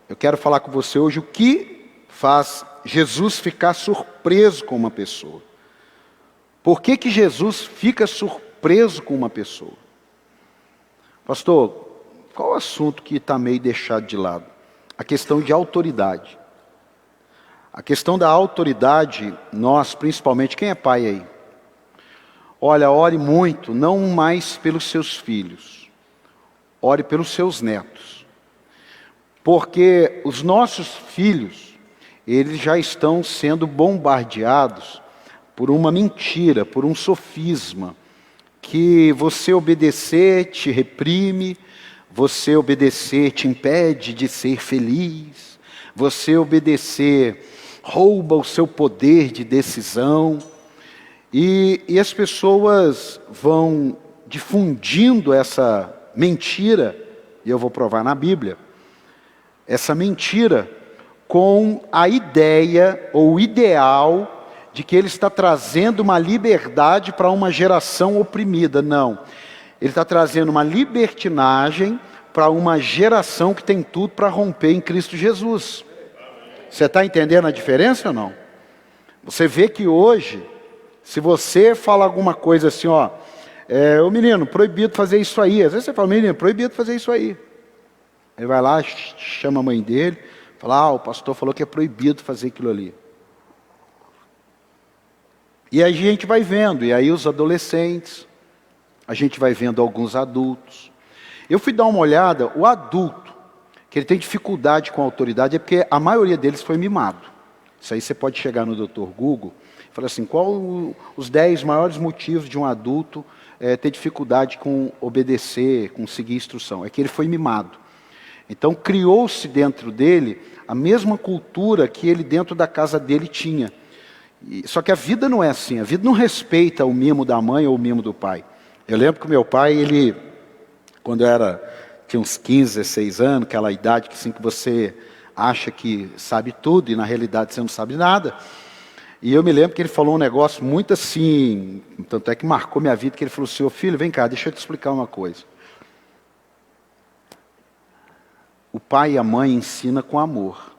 Eu quero falar com você hoje o que faz Jesus ficar surpreso com uma pessoa. Por que que Jesus fica surpreso com uma pessoa? Pastor, qual o assunto que está meio deixado de lado? A questão de autoridade. A questão da autoridade, nós, principalmente, quem é pai aí? Olha, ore muito, não mais pelos seus filhos. Ore pelos seus netos. Porque os nossos filhos, eles já estão sendo bombardeados por uma mentira, por um sofisma, que você obedecer te reprime, você obedecer te impede de ser feliz, você obedecer rouba o seu poder de decisão, e as pessoas vão difundindo essa mentira, e eu vou provar na Bíblia, essa mentira com a ideia ou o ideal de que ele está trazendo uma liberdade para uma geração oprimida. Não, ele está trazendo uma libertinagem para uma geração que tem tudo para romper em Cristo Jesus. Você está entendendo a diferença ou não? Você vê que hoje, se você fala alguma coisa assim, ó, ô menino, proibido fazer isso aí. Às vezes você fala, menino, proibido fazer isso aí. Ele vai lá, chama a mãe dele, fala, o pastor falou que é proibido fazer aquilo ali. E aí a gente vai vendo, e aí os adolescentes, a gente vai vendo alguns adultos. Eu fui dar uma olhada, o adulto, que ele tem dificuldade com a autoridade, é porque a maioria deles foi mimado. Isso aí você pode chegar no Dr. Google e falar assim, qual os 10 maiores motivos de um adulto ter dificuldade com obedecer, com seguir instrução? É que ele foi mimado. Então criou-se dentro dele a mesma cultura que ele dentro da casa dele tinha. Só que a vida não é assim, a vida não respeita o mimo da mãe ou o mimo do pai. Eu lembro que o meu pai, ele, quando eu tinha uns 15, 16 anos, aquela idade que, assim, que você acha que sabe tudo e na realidade você não sabe nada. E eu me lembro que ele falou um negócio muito assim, tanto é que marcou minha vida, que ele falou assim, ô filho, vem cá, deixa eu te explicar uma coisa. O pai e a mãe ensinam com amor.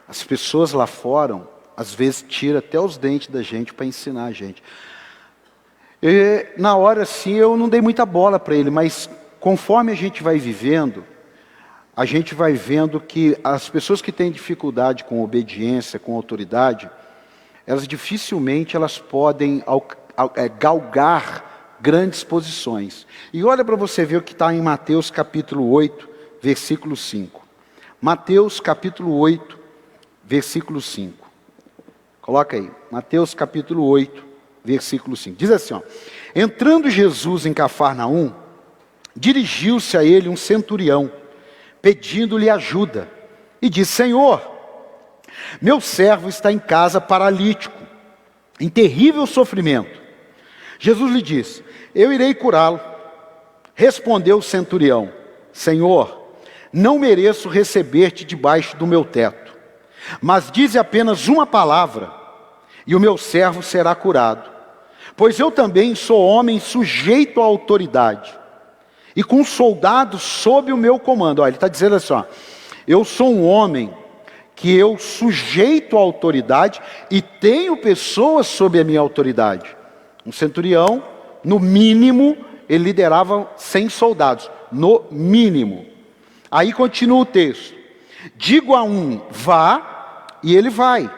As pessoas lá fora, às vezes, tiram até os dentes da gente para ensinar a gente. E, na hora, assim, eu não dei muita bola para ele, mas conforme a gente vai vivendo, a gente vai vendo que as pessoas que têm dificuldade com obediência, com autoridade, elas dificilmente podem galgar grandes posições. E olha para você ver o que está em Mateus capítulo 8, versículo 5. Mateus capítulo 8, versículo 5. Coloca aí, Mateus capítulo 8, versículo 5. Diz assim, ó, entrando Jesus em Cafarnaum, dirigiu-se a ele um centurião, pedindo-lhe ajuda, e disse, Senhor, meu servo está em casa paralítico, em terrível sofrimento. Jesus lhe disse, eu irei curá-lo. Respondeu o centurião, Senhor, não mereço receber-te debaixo do meu teto, mas dize apenas uma palavra, e o meu servo será curado. Pois eu também sou homem sujeito à autoridade, e com soldados sob o meu comando. Olha, ele está dizendo assim, ó, eu sou um homem que eu sujeito à autoridade e tenho pessoas sob a minha autoridade. Um centurião, no mínimo, ele liderava 100 soldados, no mínimo. Aí continua o texto. Digo a um, vá, e ele vai.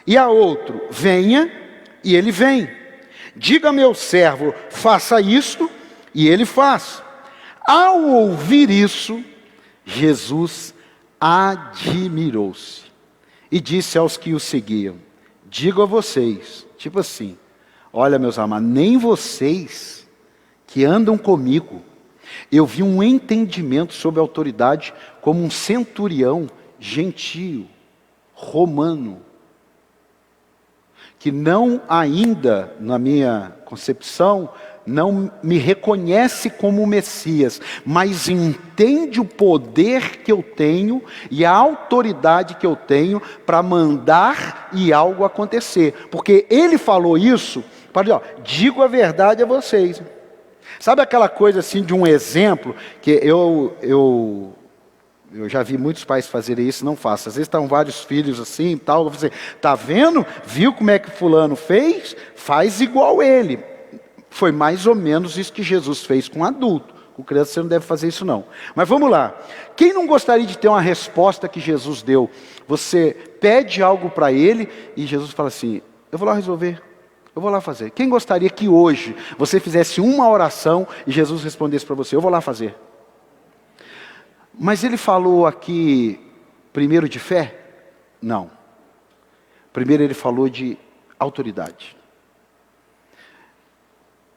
E a outro, venha, e ele vem. Diga a meu servo, faça isto, e ele faz. Ao ouvir isso, Jesus admirou-se e disse aos que o seguiam, digo a vocês, tipo assim, olha meus amados, nem vocês que andam comigo, eu vi um entendimento sobre a autoridade como um centurião gentio, romano, que não ainda, na minha concepção, não me reconhece como Messias, mas entende o poder que eu tenho e a autoridade que eu tenho para mandar e algo acontecer. Porque ele falou isso, para digo a verdade a vocês. Sabe aquela coisa assim de um exemplo, que eu Eu já vi muitos pais fazerem isso, não façam. Às vezes estão vários filhos assim e tal. Você está vendo? Viu como é que fulano fez? Faz igual ele. Foi mais ou menos isso que Jesus fez com adulto. Com criança você não deve fazer isso não. Mas vamos lá. Quem não gostaria de ter uma resposta que Jesus deu? Você pede algo para ele e Jesus fala assim, eu vou lá resolver. Eu vou lá fazer. Quem gostaria que hoje você fizesse uma oração e Jesus respondesse para você, eu vou lá fazer? Mas ele falou aqui, primeiro de fé? Não. Primeiro ele falou de autoridade.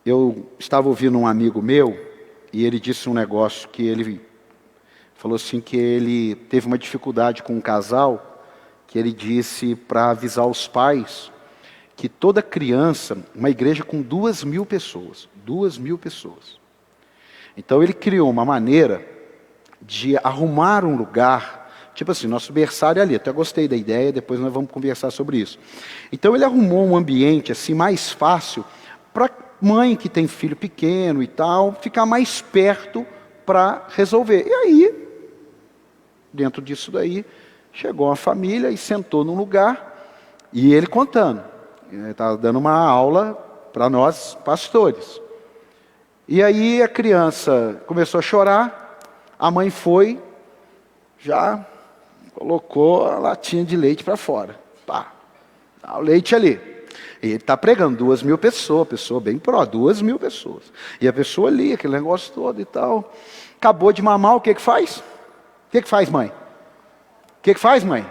Eu estava ouvindo um amigo meu, e ele disse um negócio que ele falou assim, que ele teve uma dificuldade com um casal, que ele disse para avisar os pais, que toda criança, uma igreja com 2.000 pessoas, 2.000 pessoas. Então ele criou uma maneira de arrumar um lugar, tipo assim, nosso berçário é ali, até gostei da ideia, depois nós vamos conversar sobre isso. Então ele arrumou um ambiente assim mais fácil, para mãe que tem filho pequeno e tal, ficar mais perto para resolver. E aí, dentro disso daí, chegou uma família e sentou num lugar, e ele contando, ele estava dando uma aula para nós pastores. E aí a criança começou a chorar, a mãe foi, já colocou a latinha de leite para fora. Pá, dá o leite ali. E ele está pregando 2.000 pessoas, pessoa bem pró, 2.000 pessoas. E a pessoa ali, aquele negócio todo e tal. Acabou de mamar, o que que faz? O que que faz, mãe? O que que faz, mãe?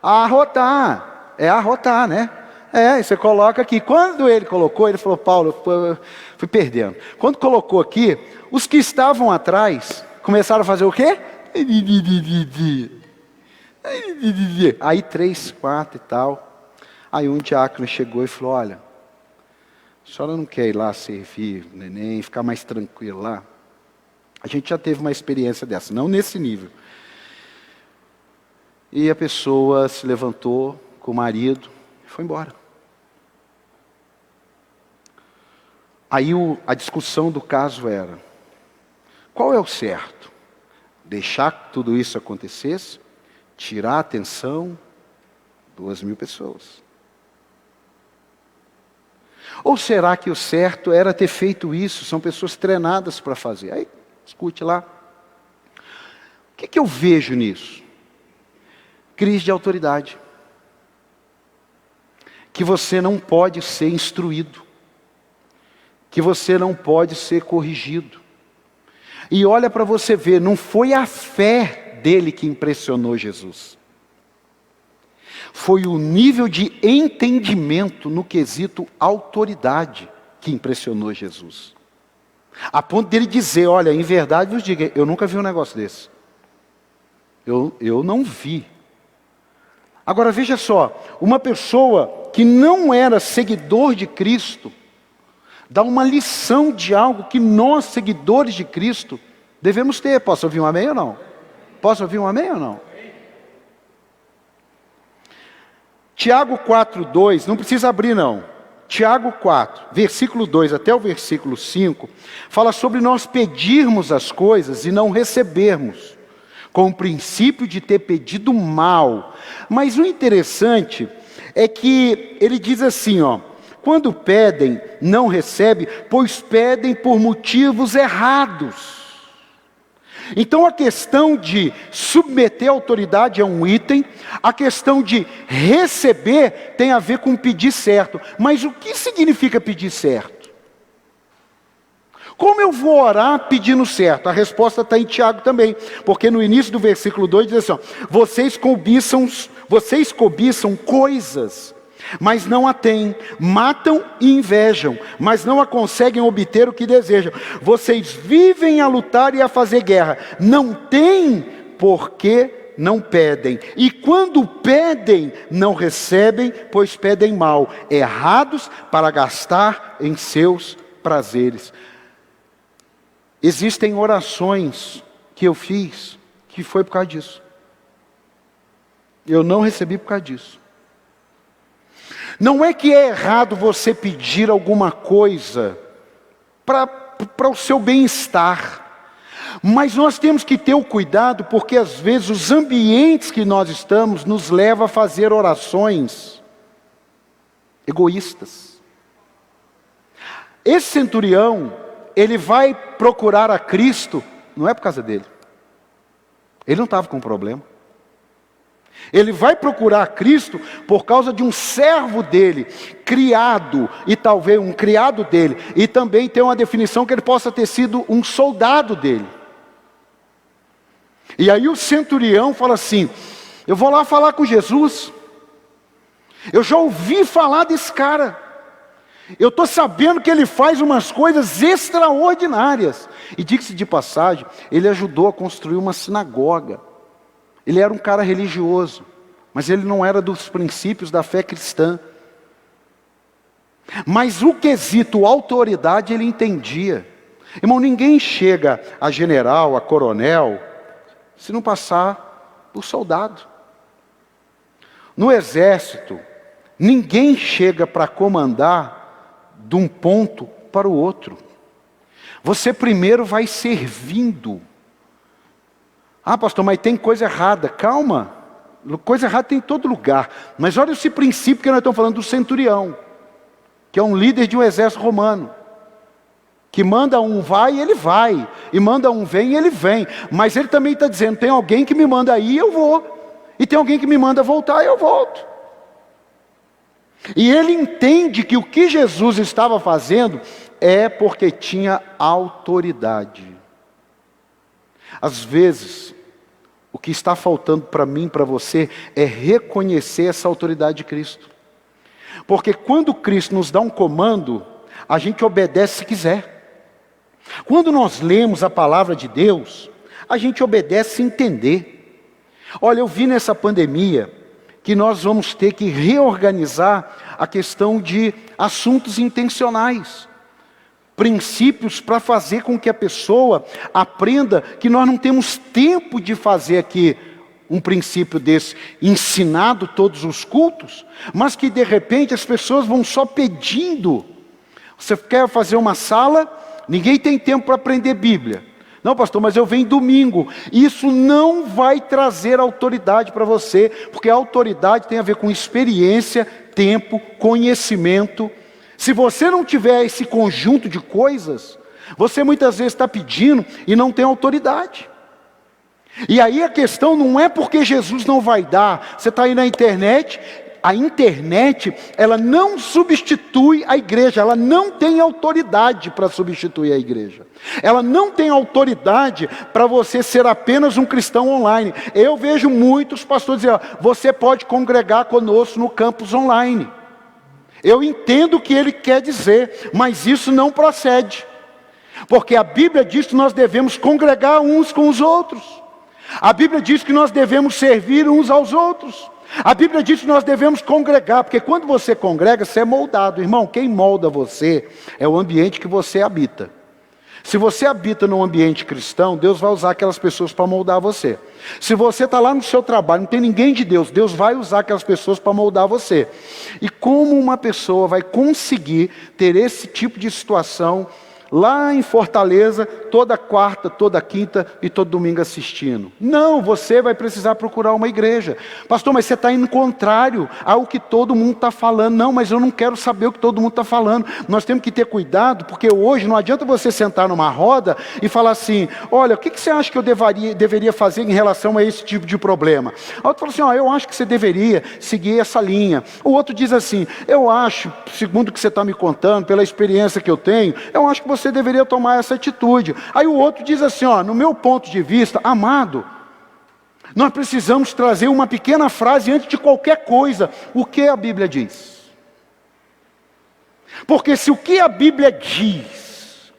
Arrotar. É arrotar, né? É, você coloca aqui. Quando ele colocou, ele falou, Paulo, eu fui perdendo. Quando colocou aqui, os que estavam atrás começaram a fazer o quê? Aí 3, 4 e tal. Aí um diácono chegou e falou, olha, a senhora não quer ir lá servir o neném, ficar mais tranquilo lá? A gente já teve uma experiência dessa, não nesse nível. E a pessoa se levantou com o marido e foi embora. Aí a discussão do caso era, qual é o certo? Deixar que tudo isso acontecesse? Tirar a atenção? 2.000 pessoas. Ou será que o certo era ter feito isso? São pessoas treinadas para fazer. Aí, escute lá. O que eu vejo nisso? Crise de autoridade. Que você não pode ser instruído. Que você não pode ser corrigido. E olha para você ver, não foi a fé dele que impressionou Jesus. Foi o nível de entendimento no quesito autoridade que impressionou Jesus. A ponto dele dizer, olha, em verdade vos digo, eu nunca vi um negócio desse. Eu não vi. Agora veja só, uma pessoa que não era seguidor de Cristo, dá uma lição de algo que nós, seguidores de Cristo, devemos ter. Posso ouvir um amém ou não? Posso ouvir um amém ou não? Tiago 4:2, não precisa abrir não. Tiago 4, versículo 2 até o versículo 5, fala sobre nós pedirmos as coisas e não recebermos, com o princípio de ter pedido mal. Mas o interessante é que ele diz assim, ó, quando pedem, não recebem, pois pedem por motivos errados. Então a questão de submeter a autoridade é um item, a questão de receber tem a ver com pedir certo. Mas o que significa pedir certo? Como eu vou orar pedindo certo? A resposta está em Tiago também, porque no início do versículo 2 diz assim, ó, vocês cobiçam coisas, mas não a têm, matam e invejam, mas não a conseguem obter o que desejam. Vocês vivem a lutar e a fazer guerra, não têm porque não pedem, e quando pedem, não recebem, pois pedem mal, errados para gastar em seus prazeres. Existem orações que eu fiz, que foi por causa disso. Eu não recebi por causa disso. Não é que é errado você pedir alguma coisa para o seu bem-estar. Mas nós temos que ter o cuidado, porque às vezes os ambientes que nós estamos nos levam a fazer orações egoístas. Esse centurião, ele vai procurar a Cristo, não é por causa dele. Ele não estava com problema. Ele vai procurar a Cristo por causa de um servo dele, criado, e talvez um criado dele, e também tem uma definição que ele possa ter sido um soldado dele. E aí o centurião fala assim: eu vou lá falar com Jesus, eu já ouvi falar desse cara, eu estou sabendo que ele faz umas coisas extraordinárias. E diga-se de passagem, ele ajudou a construir uma sinagoga. Ele era um cara religioso, mas ele não era dos princípios da fé cristã. Mas o quesito autoridade ele entendia. Irmão, ninguém chega a general, a coronel, se não passar por soldado. No exército, ninguém chega para comandar de um ponto para o outro. Você primeiro vai servindo. Ah, pastor, mas tem coisa errada. Calma, coisa errada tem em todo lugar. Mas olha esse princípio que nós estamos falando do centurião, que é um líder de um exército romano, que manda um vai, ele vai, e manda um vem, ele vem. Mas ele também está dizendo, tem alguém que me manda ir, eu vou. E tem alguém que me manda voltar, eu volto. E ele entende que o que Jesus estava fazendo é porque tinha autoridade. Às vezes, o que está faltando para mim, para você, é reconhecer essa autoridade de Cristo. Porque quando Cristo nos dá um comando, a gente obedece se quiser. Quando nós lemos a palavra de Deus, a gente obedece sem entender. Olha, eu vi nessa pandemia que nós vamos ter que reorganizar a questão de assuntos intencionais. Princípios para fazer com que a pessoa aprenda que nós não temos tempo de fazer aqui um princípio desse ensinado todos os cultos, mas que de repente as pessoas vão só pedindo. Você quer fazer uma sala, ninguém tem tempo para aprender Bíblia. Não, pastor, mas eu venho domingo. Isso não vai trazer autoridade para você, porque a autoridade tem a ver com experiência, tempo, conhecimento. Se você não tiver esse conjunto de coisas, você muitas vezes está pedindo e não tem autoridade. E aí a questão não é porque Jesus não vai dar. Você está aí na internet, a internet, ela não substitui a igreja, ela não tem autoridade para substituir a igreja. Ela não tem autoridade para você ser apenas um cristão online. Eu vejo muitos pastores dizendo, você pode congregar conosco no campus online. Eu entendo o que ele quer dizer, mas isso não procede. Porque a Bíblia diz que nós devemos congregar uns com os outros. A Bíblia diz que nós devemos servir uns aos outros. A Bíblia diz que nós devemos congregar, porque quando você congrega, você é moldado. Irmão, quem molda você é o ambiente que você habita. Se você habita num ambiente cristão, Deus vai usar aquelas pessoas para moldar você. Se você está lá no seu trabalho, não tem ninguém de Deus, Deus vai usar aquelas pessoas para moldar você. E como uma pessoa vai conseguir ter esse tipo de situação lá em Fortaleza, toda quarta, toda quinta e todo domingo assistindo? Não, você vai precisar procurar uma igreja. Pastor, mas você está indo contrário ao que todo mundo está falando. Não, mas eu não quero saber o que todo mundo está falando. Nós temos que ter cuidado, porque hoje não adianta você sentar numa roda e falar assim, olha, o que você acha que eu deveria fazer em relação a esse tipo de problema? O outro fala assim, eu acho que você deveria seguir essa linha. O outro diz assim, eu acho, segundo o que você está me contando, pela experiência que eu tenho, eu acho que você deveria tomar essa atitude. Aí o outro diz assim, no meu ponto de vista, amado, nós precisamos trazer uma pequena frase antes de qualquer coisa. O que a Bíblia diz? Porque se o que a Bíblia diz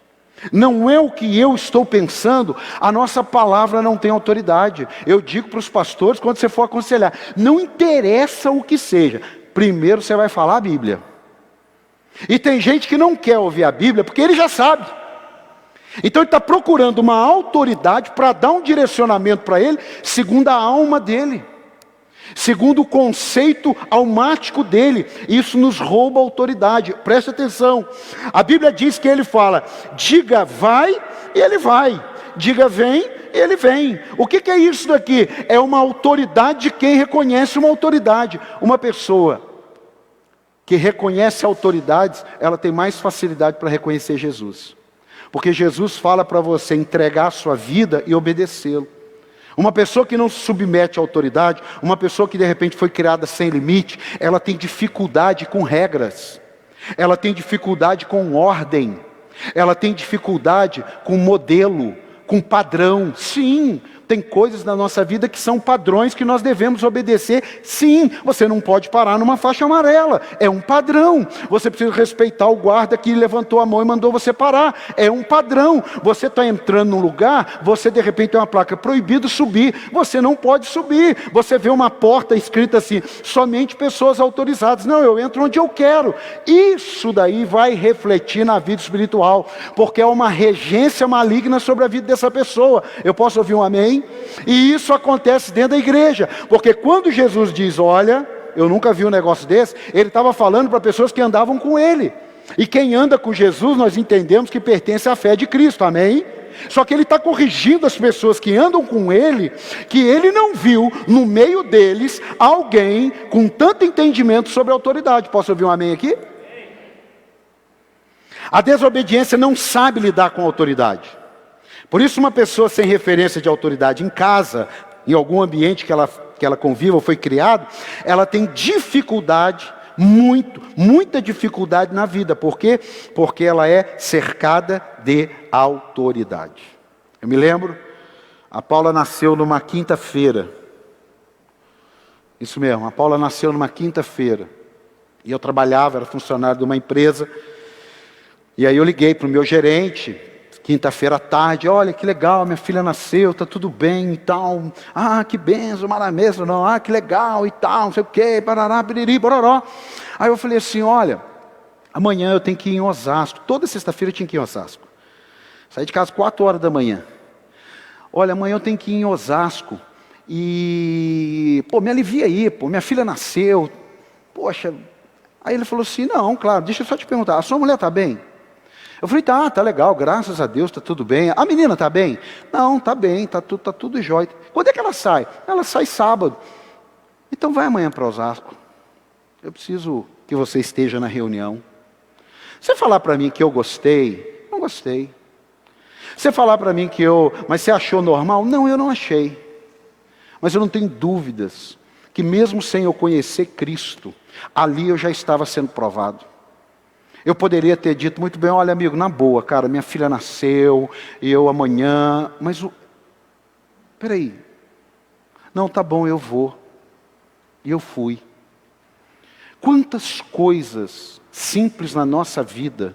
não é o que eu estou pensando, a nossa palavra não tem autoridade. Eu digo para os pastores, quando você for aconselhar, não interessa o que seja, primeiro você vai falar a Bíblia. E tem gente que não quer ouvir a Bíblia porque ele já sabe. Então ele está procurando uma autoridade para dar um direcionamento para ele, segundo a alma dele, segundo o conceito almático dele. Isso nos rouba a autoridade. Preste atenção. A Bíblia diz que ele fala, diga vai, e ele vai. diga vem, ele vem. O que é isso daqui? É uma autoridade de quem reconhece uma autoridade. Uma pessoa que reconhece autoridades, ela tem mais facilidade para reconhecer Jesus. Porque Jesus fala para você entregar a sua vida e obedecê-lo. Uma pessoa que não se submete à autoridade, uma pessoa que de repente foi criada sem limite, ela tem dificuldade com regras, ela tem dificuldade com ordem, ela tem dificuldade com modelo, com padrão. Sim, tem coisas na nossa vida que são padrões que nós devemos obedecer. Sim, você não pode parar numa faixa amarela, é um padrão. Você precisa respeitar o guarda que levantou a mão e mandou você parar, é um padrão. Você está entrando num lugar, você de repente tem uma placa, proibido subir, você não pode subir. Você vê uma porta escrita assim, somente pessoas autorizadas. Não, eu entro onde eu quero. Isso daí vai refletir na vida espiritual, porque é uma regência maligna sobre a vida dessa pessoa. Eu posso ouvir um amém? E isso acontece dentro da igreja, porque quando Jesus diz, olha, eu nunca vi um negócio desse, ele estava falando para pessoas que andavam com ele. E quem anda com Jesus, nós entendemos que pertence à fé de Cristo, amém? Só que ele está corrigindo as pessoas que andam com ele, que ele não viu no meio deles alguém com tanto entendimento sobre a autoridade. Posso ouvir um amém aqui? A desobediência não sabe lidar com a autoridade. Por isso uma pessoa sem referência de autoridade em casa, em algum ambiente que ela conviva ou foi criado, ela tem dificuldade, muita dificuldade na vida. Por quê? Porque ela é cercada de autoridade. Eu me lembro, a Paula nasceu numa quinta-feira. Isso mesmo, a Paula nasceu numa quinta-feira. E eu trabalhava, era funcionário de uma empresa. E aí eu liguei para o meu gerente, quinta-feira à tarde, olha que legal, minha filha nasceu, está tudo bem e tal. Ah, que benção, maravilha, não, ah, que legal e tal, não sei o quê, parará, piriri, bororó. Aí eu falei assim, olha, amanhã eu tenho que ir em Osasco. Toda sexta-feira eu tinha que ir em Osasco. Saí de casa 4 horas da manhã. Olha, amanhã eu tenho que ir em Osasco. E, me alivia aí, minha filha nasceu. Poxa. Aí ele falou assim, não, claro, deixa eu só te perguntar, a sua mulher está bem? Eu falei, tá legal, graças a Deus, está tudo bem. A menina está bem? Não, está bem, está tudo jóia. Quando é que ela sai? Ela sai sábado. Então vai amanhã para Osasco. Eu preciso que você esteja na reunião. Você falar para mim que eu gostei? Não gostei. Você falar para mim mas você achou normal? Não, eu não achei. Mas eu não tenho dúvidas que mesmo sem eu conhecer Cristo, ali eu já estava sendo provado. Eu poderia ter dito muito bem, olha amigo, na boa, cara, minha filha nasceu, e eu amanhã, mas peraí, não, tá bom, eu vou. E eu fui. Quantas coisas simples na nossa vida,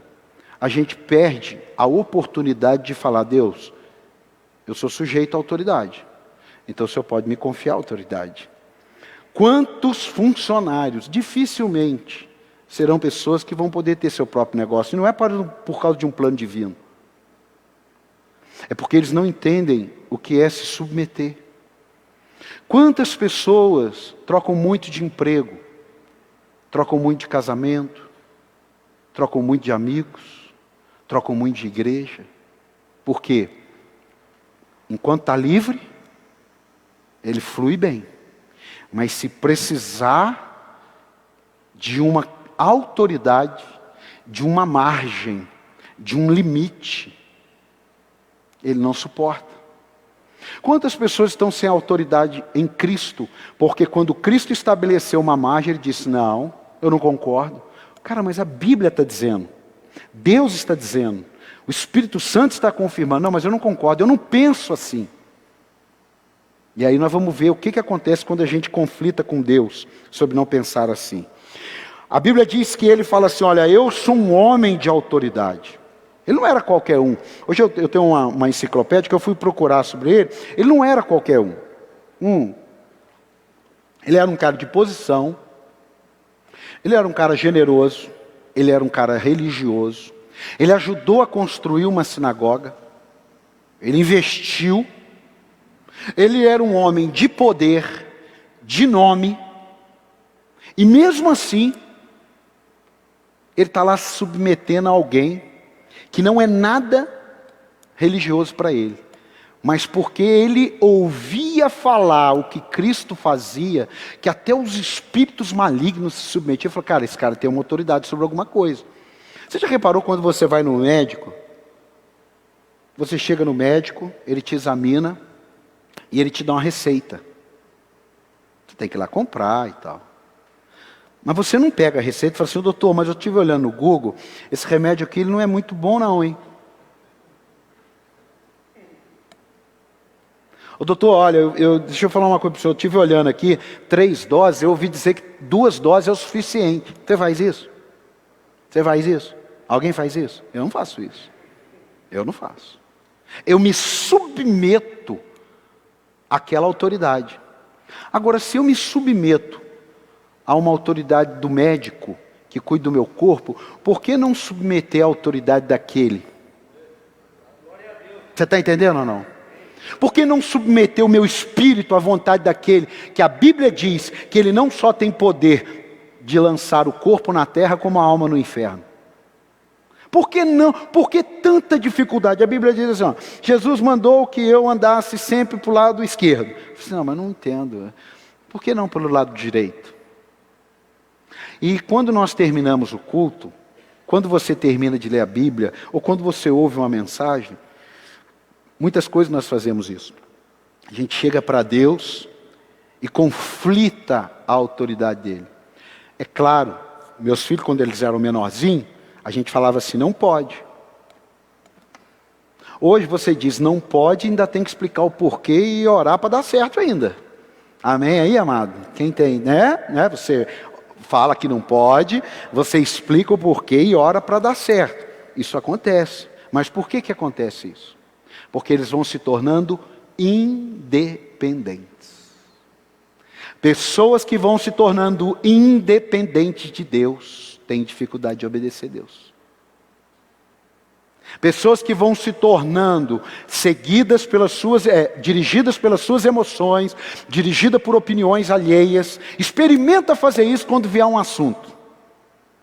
a gente perde a oportunidade de falar, Deus, eu sou sujeito à autoridade, então o Senhor pode me confiar a autoridade. Quantos funcionários, dificilmente, serão pessoas que vão poder ter seu próprio negócio. E não é por causa de um plano divino. É porque eles não entendem o que é se submeter. Quantas pessoas trocam muito de emprego, trocam muito de casamento, trocam muito de amigos, trocam muito de igreja. Por quê? Enquanto está livre, ele flui bem. Mas se precisar de uma autoridade, de uma margem, de um limite, ele não suporta. Quantas pessoas estão sem autoridade em Cristo? Porque quando Cristo estabeleceu uma margem, ele disse, não, eu não concordo. Cara, mas a Bíblia está dizendo, Deus está dizendo, o Espírito Santo está confirmando, não, mas eu não concordo, eu não penso assim. E aí nós vamos ver o que acontece quando a gente conflita com Deus sobre não pensar assim. A Bíblia diz que ele fala assim, olha, eu sou um homem de autoridade. Ele não era qualquer um. Hoje eu tenho uma enciclopédia que eu fui procurar sobre ele. Ele não era qualquer um. Ele era um cara de posição. Ele era um cara generoso. Ele era um cara religioso. Ele ajudou a construir uma sinagoga. Ele investiu. Ele era um homem de poder, de nome. E mesmo assim, ele está lá se submetendo a alguém que não é nada religioso para ele. mas porque ele ouvia falar o que Cristo fazia, que até os espíritos malignos se submetiam. Falou, cara, esse cara tem uma autoridade sobre alguma coisa. Você já reparou quando você vai no médico? Você chega no médico, ele te examina e ele te dá uma receita. Você tem que ir lá comprar e tal. Mas você não pega a receita e fala assim, doutor, mas eu estive olhando no Google, esse remédio aqui ele não é muito bom não, hein? Ô doutor, olha, deixa eu falar uma coisa para o senhor, eu estive olhando aqui, 3 doses, eu ouvi dizer que 2 doses é o suficiente. Você faz isso? Você faz isso? Alguém faz isso? Eu não faço isso. Eu não faço. Eu me submeto àquela autoridade. Agora, se eu me submeto a uma autoridade do médico que cuida do meu corpo, por que não submeter a autoridade daquele? Você está entendendo ou não? Por que não submeter o meu espírito à vontade daquele que a Bíblia diz que ele não só tem poder de lançar o corpo na terra, como a alma no inferno? Por que não? Por que tanta dificuldade? A Bíblia diz assim, ó, Jesus mandou que eu andasse sempre para o lado esquerdo. Eu disse, não, mas não entendo. Por que não pelo lado direito? E quando nós terminamos o culto, quando você termina de ler a Bíblia, ou quando você ouve uma mensagem, muitas coisas nós fazemos isso. A gente chega para Deus e conflita a autoridade dele. É claro, meus filhos, quando eles eram menorzinhos, a gente falava assim, não pode. Hoje você diz, não pode, ainda tem que explicar o porquê e orar para dar certo ainda. Amém aí, amado? Quem tem, né? Você fala que não pode, você explica o porquê e ora para dar certo. Isso acontece. Mas por que acontece isso? Porque eles vão se tornando independentes. Pessoas que vão se tornando independentes de Deus têm dificuldade de obedecer a Deus. Pessoas que vão se tornando seguidas pelas suas, dirigidas pelas suas emoções, dirigidas por opiniões alheias. Experimenta fazer isso quando vier um assunto.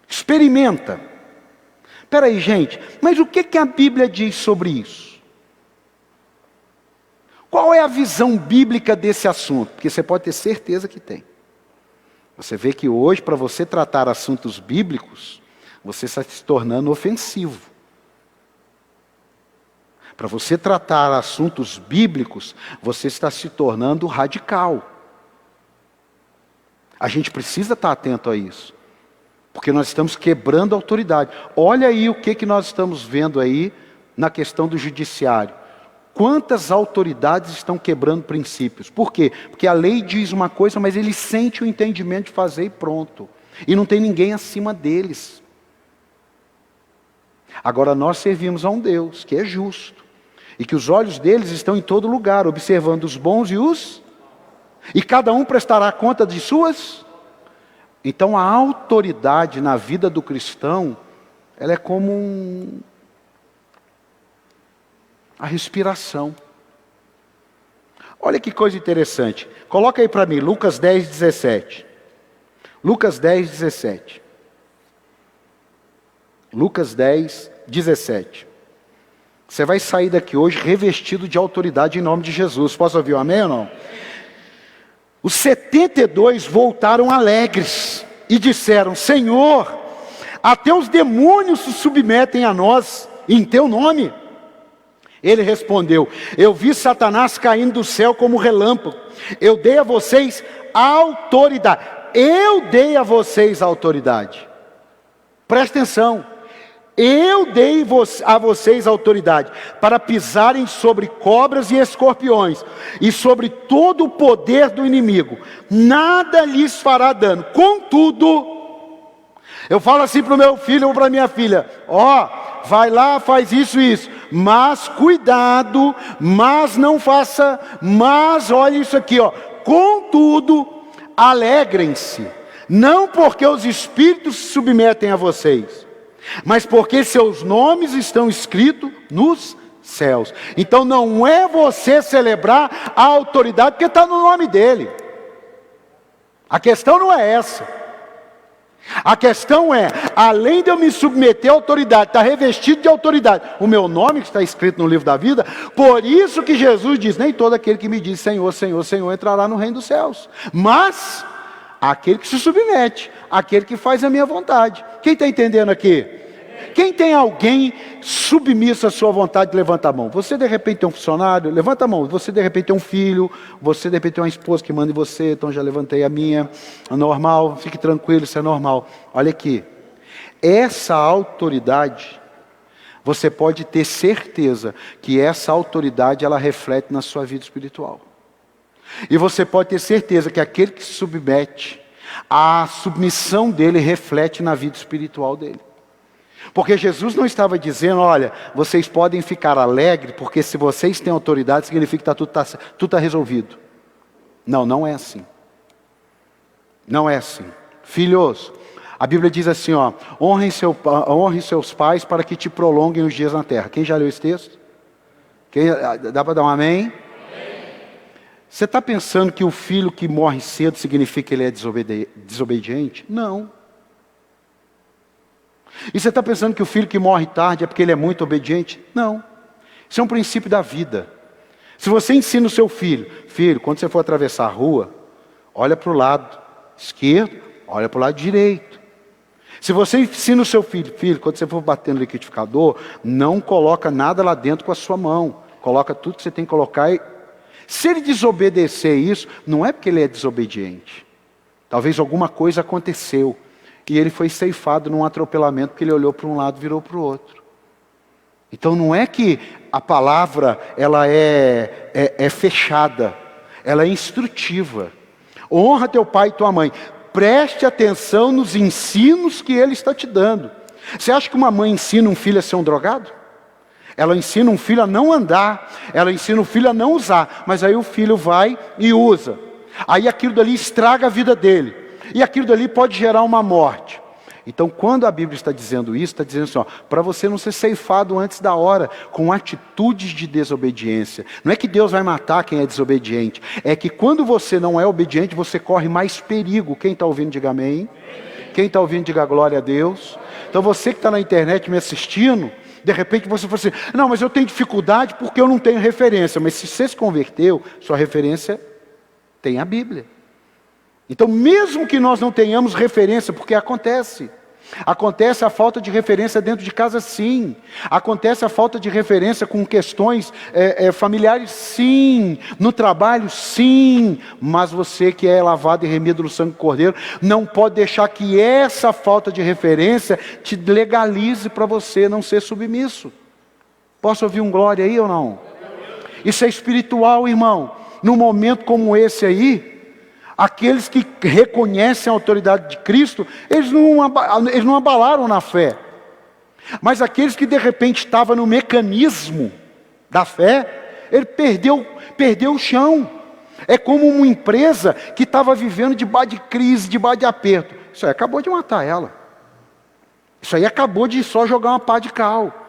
Experimenta. Espera aí, gente, mas o que a Bíblia diz sobre isso? Qual é a visão bíblica desse assunto? Porque você pode ter certeza que tem. Você vê que hoje, para você tratar assuntos bíblicos, você está se tornando ofensivo. Para você tratar assuntos bíblicos, você está se tornando radical. A gente precisa estar atento a isso. Porque nós estamos quebrando a autoridade. Olha aí o que nós estamos vendo aí na questão do judiciário. Quantas autoridades estão quebrando princípios? Por quê? Porque a lei diz uma coisa, mas ele sente o entendimento de fazer e pronto. E não tem ninguém acima deles. Agora nós servimos a um Deus que é justo. E que os olhos deles estão em todo lugar, observando os bons e os... E cada um prestará conta de suas... Então a autoridade na vida do cristão, ela é como a respiração. Olha que coisa interessante. Coloca aí para mim, Lucas 10, 17. Lucas 10, 17. Lucas 10, 17. Você vai sair daqui hoje revestido de autoridade em nome de Jesus. Posso ouvir um amém ou não? Os 72 voltaram alegres e disseram, Senhor, até os demônios se submetem a nós em teu nome. Ele respondeu, eu vi Satanás caindo do céu como relâmpago. Eu dei a vocês autoridade. Eu dei a vocês autoridade. Presta atenção. Eu dei a vocês autoridade para pisarem sobre cobras e escorpiões e sobre todo o poder do inimigo. Nada lhes fará dano. Contudo, eu falo assim para o meu filho ou para a minha filha, vai lá, faz isso e isso. Mas cuidado, mas não faça, mas olha isso aqui, Contudo, alegrem-se, não porque os espíritos se submetem a vocês, mas porque seus nomes estão escritos nos céus. Então não é você celebrar a autoridade porque está no nome dele. A questão não é essa. A questão é, além de eu me submeter à autoridade, estar revestido de autoridade, o meu nome que está escrito no livro da vida, por isso que Jesus diz, nem todo aquele que me diz Senhor, Senhor, Senhor entrará no reino dos céus, mas aquele que se submete, aquele que faz a minha vontade. Quem está entendendo aqui? Quem tem alguém submisso à sua vontade, levanta a mão. Você de repente tem um funcionário, levanta a mão. Você de repente tem um filho, você de repente tem uma esposa que manda em você, então já levantei a minha. É normal, fique tranquilo, isso é normal. Olha aqui, essa autoridade, você pode ter certeza que essa autoridade ela reflete na sua vida espiritual. E você pode ter certeza que aquele que se submete, a submissão dele reflete na vida espiritual dele. Porque Jesus não estava dizendo, olha, vocês podem ficar alegres, porque se vocês têm autoridade, significa que tudo está resolvido. Não, não é assim. Não é assim. Filhos, a Bíblia diz assim, ó, honrem seus pais para que te prolonguem os dias na terra. Quem já leu esse texto? Dá para dar um amém? Você está pensando que o filho que morre cedo significa que ele é desobediente? Não. E você está pensando que o filho que morre tarde é porque ele é muito obediente? Não. Isso é um princípio da vida. Se você ensina o seu filho, quando você for atravessar a rua, olha para o lado esquerdo, olha para o lado direito. Se você ensina o seu filho, quando você for bater no liquidificador, não coloca nada lá dentro com a sua mão. Coloca tudo que você tem que colocar. Se ele desobedecer isso, não é porque ele é desobediente. Talvez alguma coisa aconteceu. E ele foi ceifado num atropelamento porque ele olhou para um lado e virou para o outro. Então não é que a palavra ela é fechada, ela é instrutiva. Honra teu pai e tua mãe. Preste atenção nos ensinos que ele está te dando. Você acha que uma mãe ensina um filho a ser um drogado? Ela ensina um filho a não andar, ela ensina o filho a não usar, mas aí o filho vai e usa. Aí aquilo dali estraga a vida dele. E aquilo dali pode gerar uma morte. Então, quando a Bíblia está dizendo isso, está dizendo assim, para você não ser ceifado antes da hora, com atitudes de desobediência. Não é que Deus vai matar quem é desobediente. É que quando você não é obediente, você corre mais perigo. Quem está ouvindo, diga amém. Quem está ouvindo, diga glória a Deus. Então, você que está na internet me assistindo, de repente você fala assim, não, mas eu tenho dificuldade porque eu não tenho referência. Mas se você se converteu, sua referência tem a Bíblia. Então, mesmo que nós não tenhamos referência, porque acontece a falta de referência dentro de casa, sim. Acontece a falta de referência com questões familiares, sim. No trabalho, sim. Mas você que é lavado e remido no sangue do Cordeiro, não pode deixar que essa falta de referência te legalize para você não ser submisso. Posso ouvir um glória aí ou não? Isso é espiritual, irmão. Num momento como esse aí, aqueles que reconhecem a autoridade de Cristo, eles não abalaram na fé. Mas aqueles que de repente estavam no mecanismo da fé, ele perdeu o chão. É como uma empresa que estava vivendo debaixo de crise, debaixo de aperto. Isso aí acabou de matar ela. Isso aí acabou de só jogar uma pá de cal.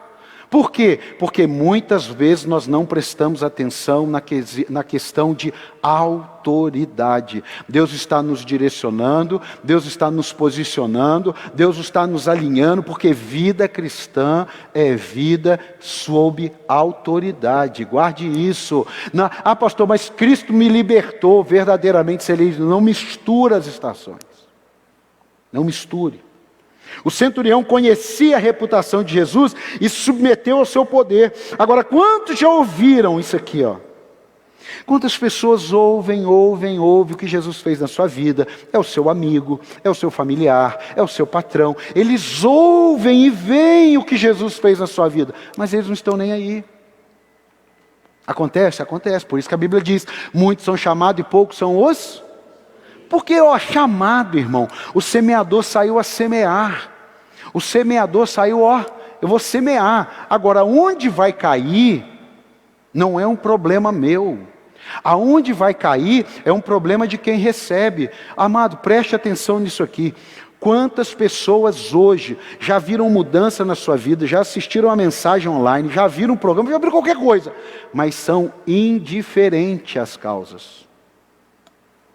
Por quê? Porque muitas vezes nós não prestamos atenção na questão de autoridade. Deus está nos direcionando, Deus está nos posicionando, Deus está nos alinhando, porque vida cristã é vida sob autoridade. Guarde isso. Pastor, mas Cristo me libertou verdadeiramente. Se ele não mistura as estações. Não misture. O centurião conhecia a reputação de Jesus e se submeteu ao seu poder. Agora, quantos já ouviram isso aqui, ó? Quantas pessoas ouvem o que Jesus fez na sua vida? É o seu amigo, é o seu familiar, é o seu patrão. Eles ouvem e veem o que Jesus fez na sua vida, mas eles não estão nem aí. Acontece. Por isso que a Bíblia diz, muitos são chamados e poucos são os... Porque, chamado, irmão, o semeador saiu a semear. O semeador saiu, eu vou semear. Agora, onde vai cair, não é um problema meu. Aonde vai cair, é um problema de quem recebe. Amado, preste atenção nisso aqui. Quantas pessoas hoje já viram mudança na sua vida, já assistiram a mensagem online, já viram um programa, já viram qualquer coisa, mas são indiferentes às causas.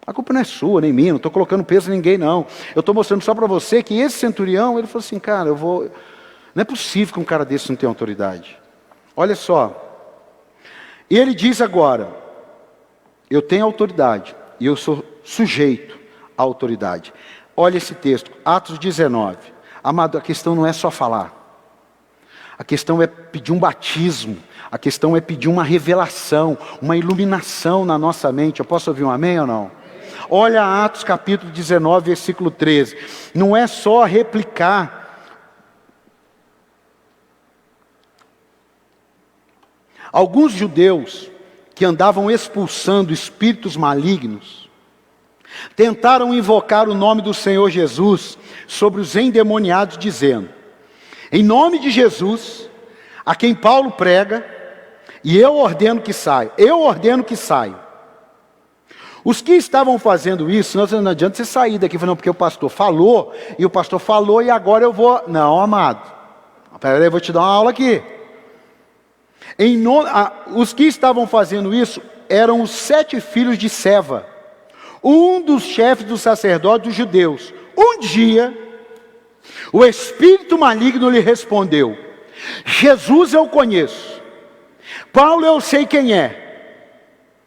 A culpa não é sua, nem minha, não estou colocando peso em ninguém, não. Eu estou mostrando só para você que esse centurião, ele falou assim, cara, não é possível que um cara desse não tenha autoridade. Olha só. E ele diz agora, eu tenho autoridade e eu sou sujeito à autoridade. Olha esse texto, Atos 19. Amado, a questão não é só falar. A questão é pedir um batismo. A questão é pedir uma revelação, uma iluminação na nossa mente. Eu posso ouvir um amém ou não? Olha Atos capítulo 19, versículo 13. Não é só replicar. Alguns judeus que andavam expulsando espíritos malignos, tentaram invocar o nome do Senhor Jesus sobre os endemoniados, dizendo, em nome de Jesus, a quem Paulo prega, e eu ordeno que saia. Os que estavam fazendo isso, não adianta você sair daqui, não, porque o pastor falou, e agora eu vou... Não, amado, peraí, eu vou te dar uma aula aqui. Os que estavam fazendo isso eram os 7 filhos de Seva, um dos chefes dos sacerdotes dos judeus. Um dia, o espírito maligno lhe respondeu, Jesus eu conheço, Paulo eu sei quem é,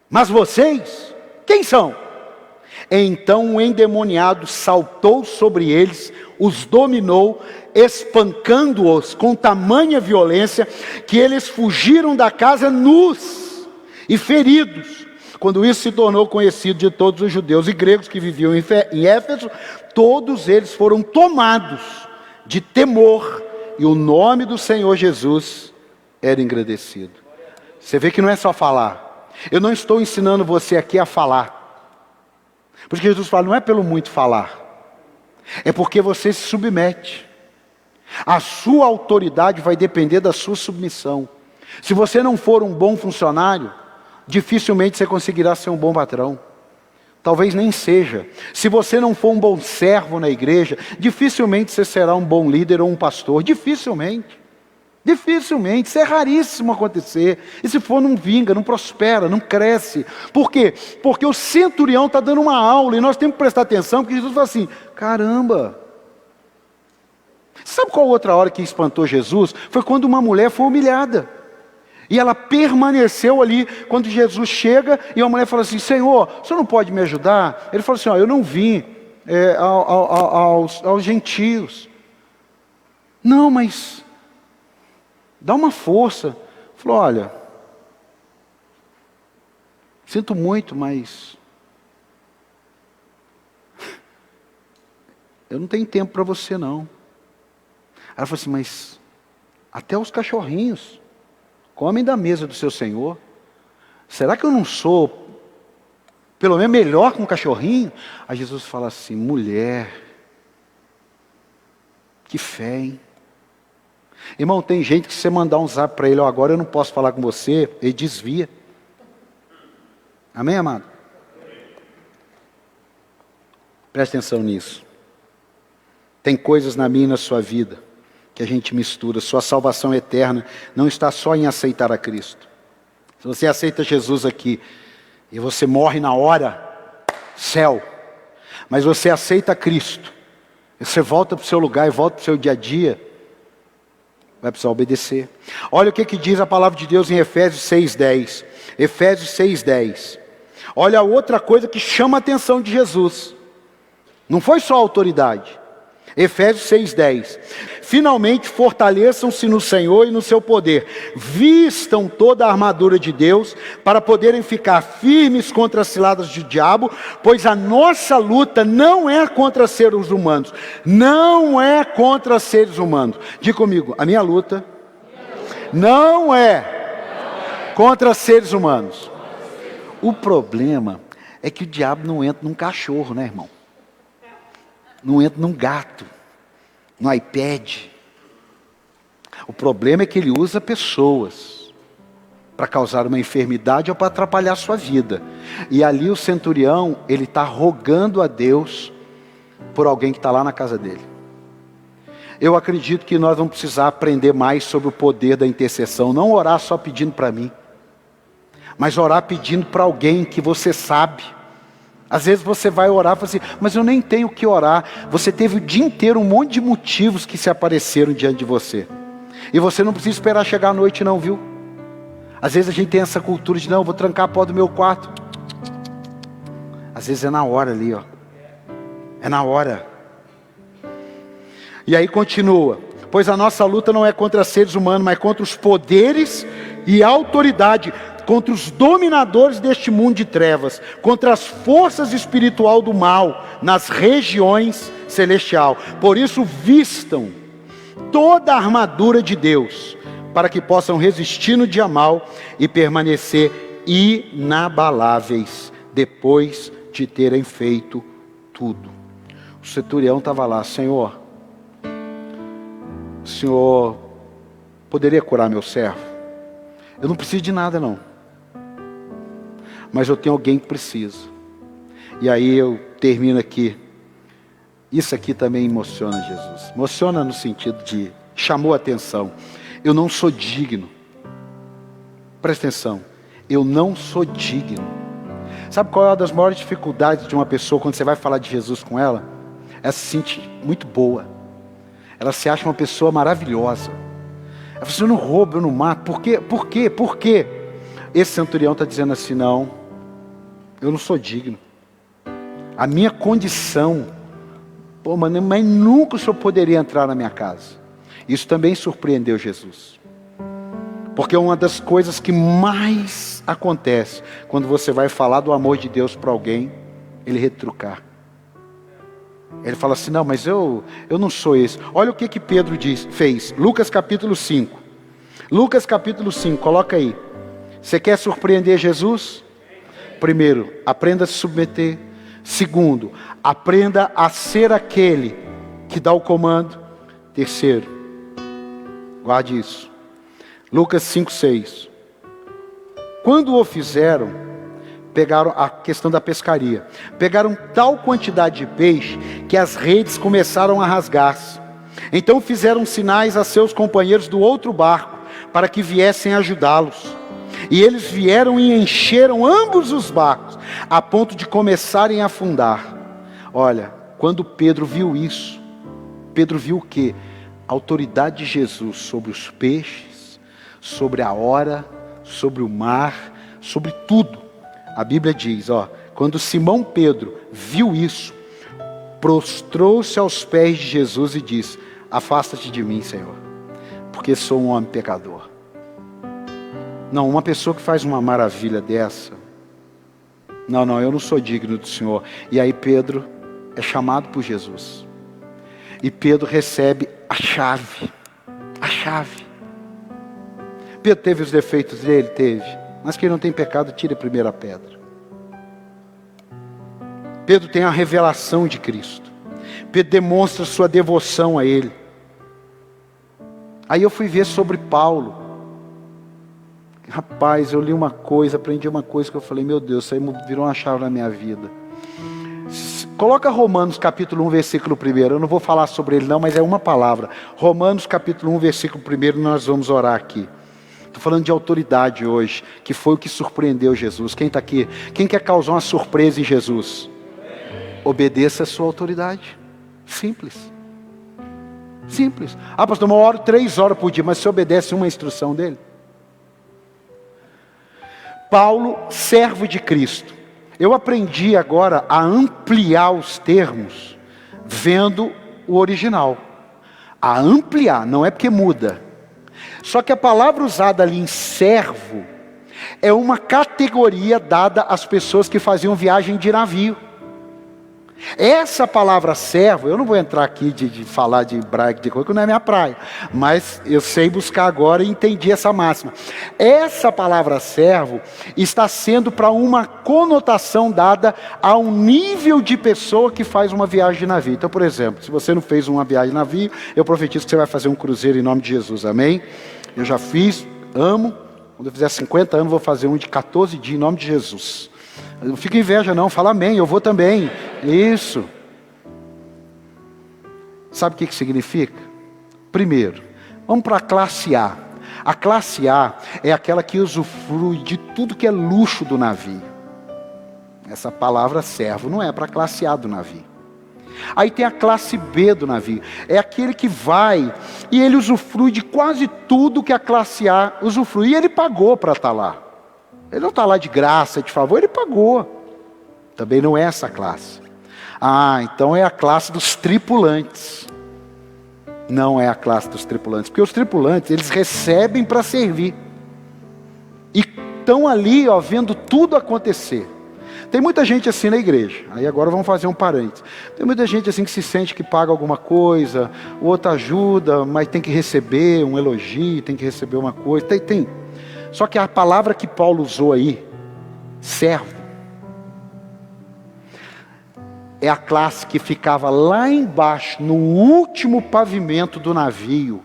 mas vocês, quem são? Então o endemoniado saltou sobre eles, os dominou, espancando-os com tamanha violência, que eles fugiram da casa nus e feridos. Quando isso se tornou conhecido de todos os judeus e gregos que viviam em Éfeso, todos eles foram tomados de temor, e o nome do Senhor Jesus era engrandecido. Você vê que não é só falar. Eu não estou ensinando você aqui a falar. Porque Jesus fala, não é pelo muito falar. É porque você se submete. A sua autoridade vai depender da sua submissão. Se você não for um bom funcionário, dificilmente você conseguirá ser um bom patrão. Talvez nem seja. Se você não for um bom servo na igreja, dificilmente você será um bom líder ou um pastor. Dificilmente. Dificilmente. Isso é raríssimo acontecer. E se for, não vinga, não prospera, não cresce. Por quê? Porque o centurião está dando uma aula e nós temos que prestar atenção, porque Jesus fala assim, caramba. Sabe qual outra hora que espantou Jesus? Foi quando uma mulher foi humilhada. E ela permaneceu ali, quando Jesus chega, e a mulher fala assim, Senhor, o senhor não pode me ajudar? Ele falou assim, eu não vim aos gentios. Não, mas dá uma força. Falou, olha, sinto muito, mas eu não tenho tempo para você não. Ela falou assim, mas até os cachorrinhos comem da mesa do seu Senhor. Será que eu não sou, pelo menos, melhor que um cachorrinho? Aí Jesus fala assim, mulher, que fé, hein? Irmão, tem gente que se você mandar um zap para ele, agora eu não posso falar com você, ele desvia. Amém, amado? Presta atenção nisso. Tem coisas na minha e na sua vida que a gente mistura. Sua salvação eterna não está só em aceitar a Cristo. Se você aceita Jesus aqui e você morre na hora, céu. Mas você aceita Cristo, você volta para o seu lugar e volta para o seu dia a dia, vai precisar obedecer. Olha o que diz a palavra de Deus em Efésios 6:10. Efésios 6:10. Olha outra coisa que chama a atenção de Jesus. Não foi só a autoridade. Efésios 6:10. Finalmente fortaleçam-se no Senhor e no seu poder. Vistam toda a armadura de Deus para poderem ficar firmes contra as ciladas do diabo, pois a nossa luta não é contra seres humanos. Não é contra seres humanos. Diga comigo, a minha luta não é contra seres humanos. O problema é que o diabo não entra num cachorro, né, irmão? Não entra num gato, no iPad. O problema é que ele usa pessoas para causar uma enfermidade ou para atrapalhar a sua vida. E ali o centurião, ele está rogando a Deus por alguém que está lá na casa dele. Eu acredito que nós vamos precisar aprender mais sobre o poder da intercessão. Não orar só pedindo para mim, mas orar pedindo para alguém que você sabe Às vezes você vai orar e fala assim, mas eu nem tenho o que orar. Você teve o dia inteiro um monte de motivos que se apareceram diante de você. E você não precisa esperar chegar à noite não, viu? Às vezes a gente tem essa cultura de, não, eu vou trancar a porta do meu quarto. Às vezes é na hora ali, ó. É na hora. E aí continua. Pois a nossa luta não é contra seres humanos, mas contra os poderes e autoridade, contra os dominadores deste mundo de trevas, contra as forças espirituais do mal nas regiões celestiais. Por isso vistam toda a armadura de Deus, para que possam resistir no dia mal e permanecer inabaláveis depois de terem feito tudo. O centurião estava lá, Senhor, o Senhor poderia curar meu servo? Eu não preciso de nada não, mas eu tenho alguém que precisa. E aí eu termino aqui. Isso aqui também emociona Jesus. Emociona no sentido de, chamou a atenção. Eu não sou digno. Presta atenção. Eu não sou digno. Sabe qual é uma das maiores dificuldades de uma pessoa quando você vai falar de Jesus com ela? Ela se sente muito boa. Ela se acha uma pessoa maravilhosa. Ela fala assim, eu não roubo, eu não mato. Por quê? Por quê? Por quê? Esse centurião está dizendo assim, não, eu não sou digno. A minha condição, pô, mas nunca o senhor poderia entrar na minha casa. Isso também surpreendeu Jesus. Porque é uma das coisas que mais acontece quando você vai falar do amor de Deus para alguém, ele retrucar. Ele fala assim, não, mas eu não sou esse. Olha o que Pedro fez. Lucas capítulo 5. Lucas capítulo 5, coloca aí. Você quer surpreender Jesus? Primeiro, aprenda a se submeter. Segundo, aprenda a ser aquele que dá o comando. Terceiro, guarde isso. Lucas 5:6. Quando o fizeram, pegaram a questão da pescaria. Pegaram tal quantidade de peixe que as redes começaram a rasgar-se. Então fizeram sinais a seus companheiros do outro barco para que viessem ajudá-los. E eles vieram e encheram ambos os barcos, a ponto de começarem a afundar. Olha, quando Pedro viu isso, Pedro viu o quê? A autoridade de Jesus sobre os peixes, sobre a hora, sobre o mar, sobre tudo. A Bíblia diz, ó, quando Simão Pedro viu isso, prostrou-se aos pés de Jesus e disse, afasta-te de mim, Senhor, porque sou um homem pecador. Não, uma pessoa que faz uma maravilha dessa, não, eu não sou digno do Senhor. E aí Pedro é chamado por Jesus. E Pedro recebe a chave. A chave. Pedro teve os defeitos dele? Teve. Mas quem não tem pecado, tire a primeira pedra. Pedro tem a revelação de Cristo. Pedro demonstra sua devoção a Ele. Aí eu fui ver sobre Paulo. Rapaz, eu li uma coisa, aprendi uma coisa que eu falei, meu Deus, isso aí virou uma chave na minha vida. Coloca Romanos capítulo 1, versículo 1. Eu não vou falar sobre ele não, mas é uma palavra. Romanos capítulo 1, versículo 1, nós vamos orar aqui. Estou falando de autoridade hoje, que foi o que surpreendeu Jesus. Quem está aqui? Quem quer causar uma surpresa em Jesus? Obedeça a sua autoridade. Simples. Simples. Ah, pastor, eu oro 3 horas por dia, mas você obedece uma instrução dele? Paulo, servo de Cristo. Eu aprendi agora a ampliar os termos, vendo o original. A ampliar, não é porque muda. Só que a palavra usada ali em servo, é uma categoria dada às pessoas que faziam viagem de navio. Essa palavra servo, eu não vou entrar aqui de falar de hebraico, de coisa que não é minha praia, mas eu sei buscar agora e entendi essa máxima. Essa palavra servo está sendo para uma conotação dada a um nível de pessoa que faz uma viagem de navio. Então, por exemplo, se você não fez uma viagem de navio, eu profetizo que você vai fazer um cruzeiro em nome de Jesus, amém? Eu já fiz, amo, quando eu fizer 50 anos vou fazer um de 14 dias em nome de Jesus. Não fica inveja não, fala amém, eu vou também. Isso. Sabe o que significa? Primeiro, vamos para a classe A. A classe A é aquela que usufrui de tudo que é luxo do navio. Essa palavra servo não é para a classe A do navio. Aí tem a classe B do navio. É aquele que vai e ele usufrui de quase tudo que a classe A usufrui. E ele pagou para estar lá. Ele não está lá de graça, de favor, ele pagou. Também não é essa classe. Então é a classe dos tripulantes. Não é a classe dos tripulantes. Porque os tripulantes, eles recebem para servir. E estão ali, vendo tudo acontecer. Tem muita gente assim na igreja. Aí agora vamos fazer um parênteses. Tem muita gente assim que se sente que paga alguma coisa, o outro ajuda, mas tem que receber um elogio, tem que receber uma coisa. Tem. Só que a palavra que Paulo usou aí, servo, é a classe que ficava lá embaixo, no último pavimento do navio,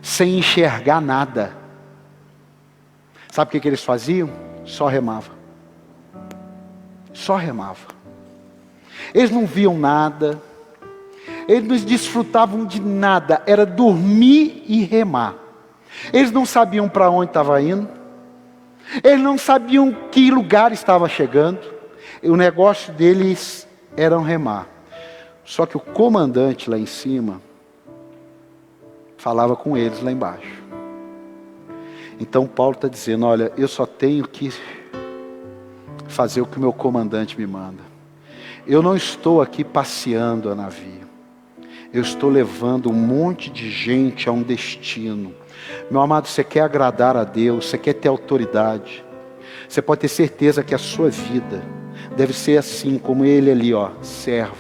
sem enxergar nada. Sabe o que eles faziam? Só remavam. Só remava. Eles não viam nada. Eles não desfrutavam de nada. Era dormir e remar. Eles não sabiam para onde estava indo. Eles não sabiam que lugar estava chegando. O negócio deles era remar. Só que o comandante lá em cima falava com eles lá embaixo. Então Paulo está dizendo, olha, eu só tenho que fazer o que o meu comandante me manda. Eu não estou aqui passeando a navio. Eu estou levando um monte de gente a um destino. Meu amado, você quer agradar a Deus, você quer ter autoridade. Você pode ter certeza que a sua vida deve ser assim, como ele ali, servo.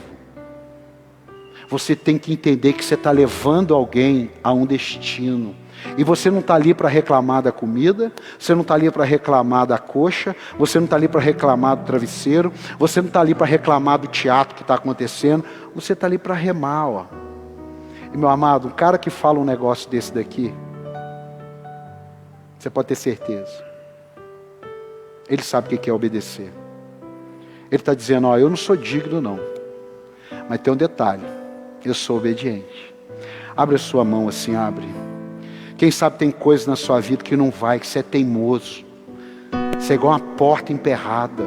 Você tem que entender que você está levando alguém a um destino. E você não está ali para reclamar da comida, você não está ali para reclamar da coxa, você não está ali para reclamar do travesseiro, você não está ali para reclamar do teatro que está acontecendo, você está ali para remar. E meu amado, um cara que fala um negócio desse daqui, você pode ter certeza, ele sabe o que é obedecer. Ele está dizendo, eu não sou digno não, mas tem um detalhe, eu sou obediente. Abre a sua mão assim, abre. Quem sabe tem coisas na sua vida que não vai, que você é teimoso. Você é igual uma porta emperrada.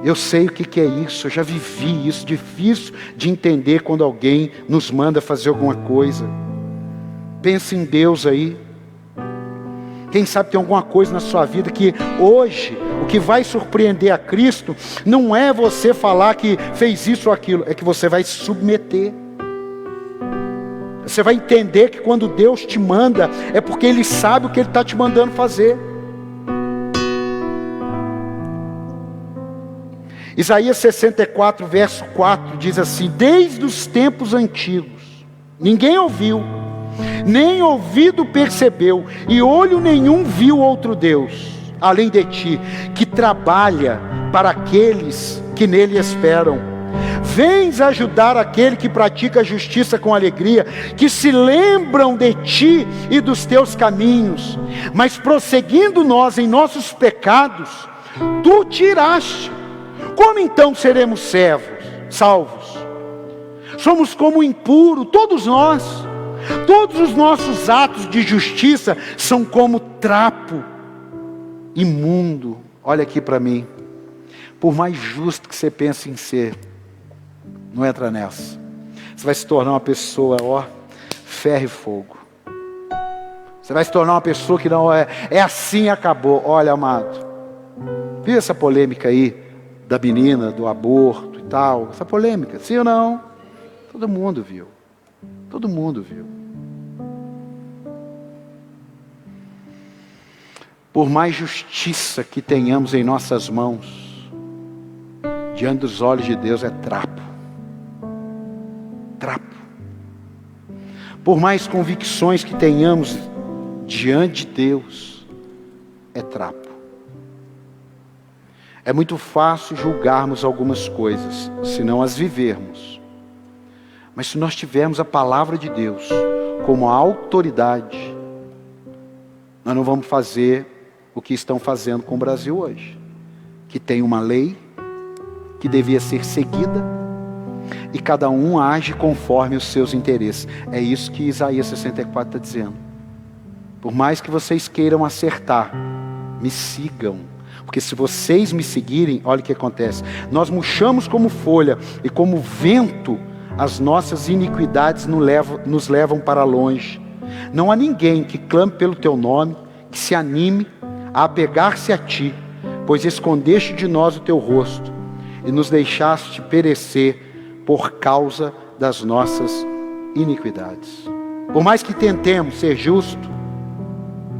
Eu sei o que é isso, eu já vivi isso. Difícil de entender quando alguém nos manda fazer alguma coisa. Pensa em Deus aí. Quem sabe tem alguma coisa na sua vida que hoje, o que vai surpreender a Cristo, não é você falar que fez isso ou aquilo, é que você vai se submeter. Você vai entender que quando Deus te manda, é porque Ele sabe o que Ele está te mandando fazer. Isaías 64, verso 4, diz assim, desde os tempos antigos, ninguém ouviu, nem ouvido percebeu, e olho nenhum viu outro Deus, além de ti, que trabalha para aqueles que nele esperam. Vens ajudar aquele que pratica a justiça com alegria, que se lembram de ti e dos teus caminhos. Mas prosseguindo nós em nossos pecados, tu tiraste. Como então seremos salvos? Somos como impuro, todos nós. Todos os nossos atos de justiça são como trapo imundo. Olha aqui para mim. Por mais justo que você pense em ser, não entra nessa. Você vai se tornar uma pessoa, ferro e fogo. Você vai se tornar uma pessoa que não é assim, acabou. Olha, amado, viu essa polêmica aí da menina, do aborto e tal? Essa polêmica, sim ou não? Todo mundo viu. Todo mundo viu. Por mais justiça que tenhamos em nossas mãos, diante dos olhos de Deus é trapo. Trapo. Por mais convicções que tenhamos diante de Deus, é trapo. É muito fácil julgarmos algumas coisas, se não as vivermos. Mas se nós tivermos a palavra de Deus como a autoridade, nós não vamos fazer o que estão fazendo com o Brasil hoje, que tem uma lei que devia ser seguida, e cada um age conforme os seus interesses. É isso que Isaías 64 está dizendo. Por mais que vocês queiram acertar, me sigam, Porque se vocês me seguirem, olha o que acontece. Nós murchamos como folha, e como vento, as nossas iniquidades nos levam para longe. Não há ninguém que clame pelo teu nome, que se anime a apegar-se a ti, pois escondeste de nós o teu rosto, e nos deixaste perecer por causa das nossas iniquidades. Por mais que tentemos ser justos,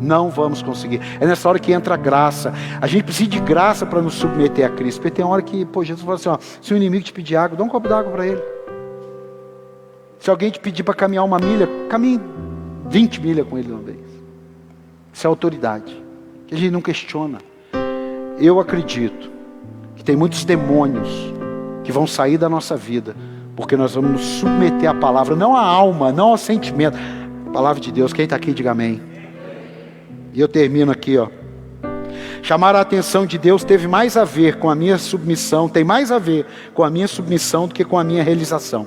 não vamos conseguir. É nessa hora que entra a graça. A gente precisa de graça para nos submeter a Cristo. Porque tem hora que, Jesus fala assim, ó, se o inimigo te pedir água, dá um copo d'água para ele. Se alguém te pedir para caminhar 1 milha, caminhe 20 milhas com ele uma vez. Isso é autoridade, que a gente não questiona. Eu acredito que tem muitos demônios que vão sair da nossa vida, porque nós vamos nos submeter à palavra, não à alma, não ao sentimento. A palavra de Deus, quem está aqui, diga amém. E eu termino aqui, ó. Chamar a atenção de Deus teve mais a ver com a minha submissão, tem mais a ver com a minha submissão do que com a minha realização.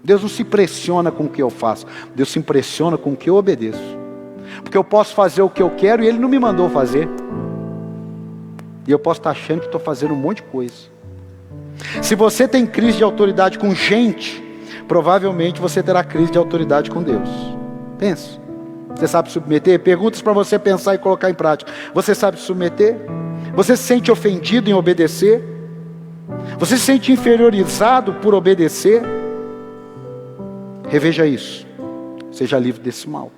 Deus não se impressiona com o que eu faço, Deus se impressiona com o que eu obedeço. Porque eu posso fazer o que eu quero e Ele não me mandou fazer. E eu posso estar achando que estou fazendo um monte de coisa. Se você tem crise de autoridade com gente, provavelmente você terá crise de autoridade com Deus. Pense. Você sabe submeter? Perguntas para você pensar e colocar em prática. Você sabe submeter? Você se sente ofendido em obedecer? Você se sente inferiorizado por obedecer? Reveja isso. Seja livre desse mal.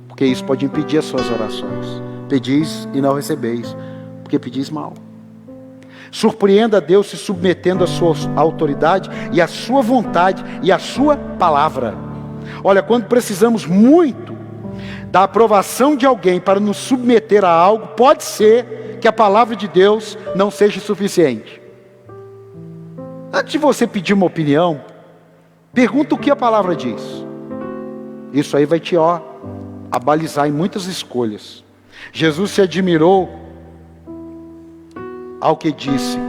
Porque isso pode impedir as suas orações. Pedis e não recebeis, porque pedis mal. Surpreenda a Deus se submetendo à sua autoridade e à sua vontade e à sua palavra. Olha, quando precisamos muito da aprovação de alguém para nos submeter a algo, pode ser que a palavra de Deus não seja suficiente. Antes de você pedir uma opinião, pergunta o que a palavra diz. Isso aí vai te abalizar em muitas escolhas. Jesus se admirou ao que disse: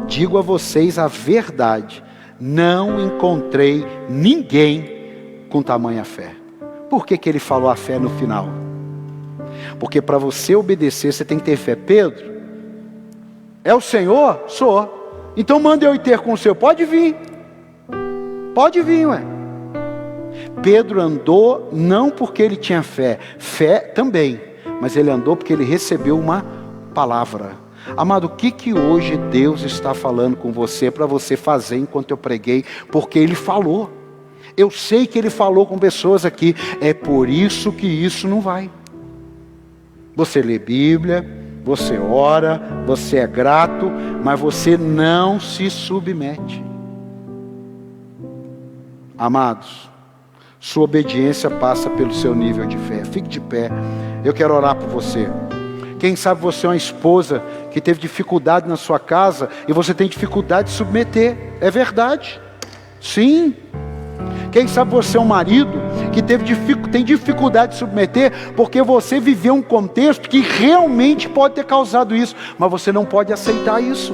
digo a vocês a verdade, não encontrei ninguém com tamanha fé. Por que ele falou a fé no final? Porque para você obedecer, você tem que ter fé. Pedro, é o Senhor? Sou. Então manda eu ir ter com o Senhor. Pode vir. Pode vir, ué. Pedro andou não porque ele tinha fé. Fé também. Mas ele andou porque ele recebeu uma palavra. Amado, o que hoje Deus está falando com você para você fazer enquanto eu preguei? Porque Ele falou. Eu sei que Ele falou com pessoas aqui. É por isso que isso não vai. Você lê Bíblia, você ora, você é grato, mas você não se submete. Amados, sua obediência passa pelo seu nível de fé. Fique de pé. Eu quero orar por você. Quem sabe você é uma esposa que teve dificuldade na sua casa e você tem dificuldade de submeter. É verdade. Sim. Quem sabe você é um marido que tem dificuldade de submeter porque você viveu um contexto que realmente pode ter causado isso, mas você não pode aceitar isso.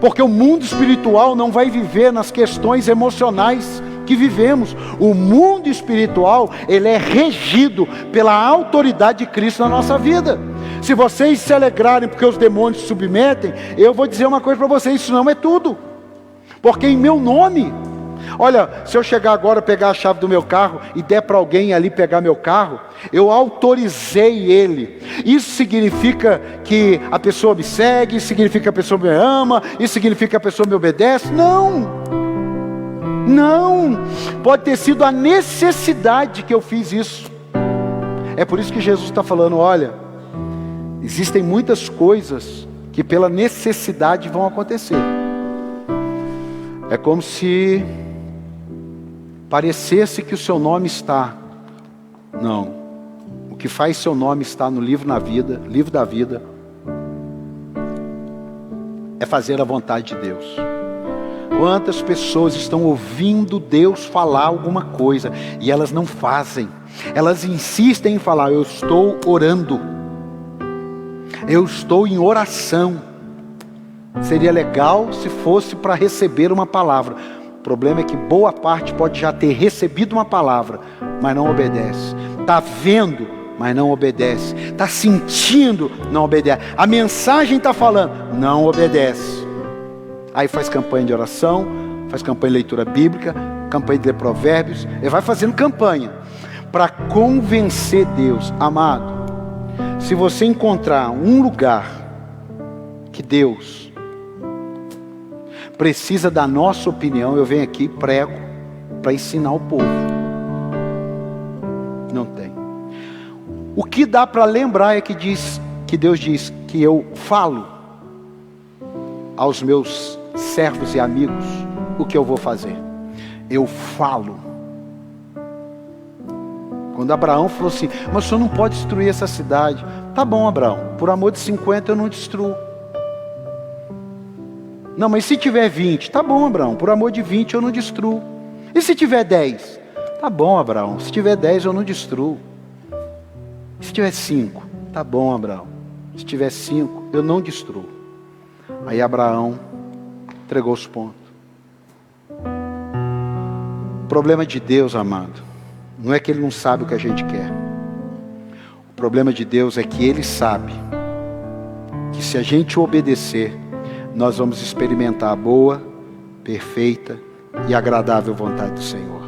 Porque o mundo espiritual não vai viver nas questões emocionais que vivemos. O mundo espiritual, ele é regido pela autoridade de Cristo na nossa vida. Se vocês se alegrarem porque os demônios se submetem, eu vou dizer uma coisa para vocês: isso não é tudo. Porque em meu nome, olha, se eu chegar agora, pegar a chave do meu carro e der para alguém ali pegar meu carro, eu autorizei ele. Isso significa que a pessoa me segue, isso significa que a pessoa me ama, isso significa que a pessoa me obedece? Não. Não. Pode ter sido a necessidade que eu fiz isso. É por isso que Jesus está falando: olha, existem muitas coisas que pela necessidade vão acontecer. É como se parecesse que o seu nome está. Não. O que faz seu nome estar no livro da vida, é fazer a vontade de Deus. Quantas pessoas estão ouvindo Deus falar alguma coisa e elas não fazem? Elas insistem em falar: eu estou orando, eu estou em oração. Seria legal se fosse para receber uma palavra. O problema é que boa parte pode já ter recebido uma palavra, mas não obedece. Está vendo mas não obedece. Está sentindo, não obedece. A mensagem está falando, não obedece. Aí faz campanha de oração, faz campanha de leitura bíblica, campanha de ler provérbios. Ele vai fazendo campanha para convencer Deus. Amado, se você encontrar um lugar que Deus precisa da nossa opinião, eu venho aqui e prego para ensinar o povo. Não tem. O que dá para lembrar é que Deus diz que eu falo aos meus servos e amigos o que eu vou fazer. Eu falo. Quando Abraão falou assim, mas o senhor não pode destruir essa cidade. Tá bom, Abraão, por amor de 50 eu não destruo. Não, mas se tiver 20, tá bom, Abraão, por amor de 20 eu não destruo. E se tiver 10? Tá bom, Abraão, se tiver 10 eu não destruo. Se tiver 5, tá bom, Abraão, se tiver 5 eu não destruo. Aí Abraão entregou os pontos. O problema de Deus, amado, não é que Ele não sabe o que a gente quer. O problema de Deus é que Ele sabe que se a gente obedecer, nós vamos experimentar a boa, perfeita e agradável vontade do Senhor.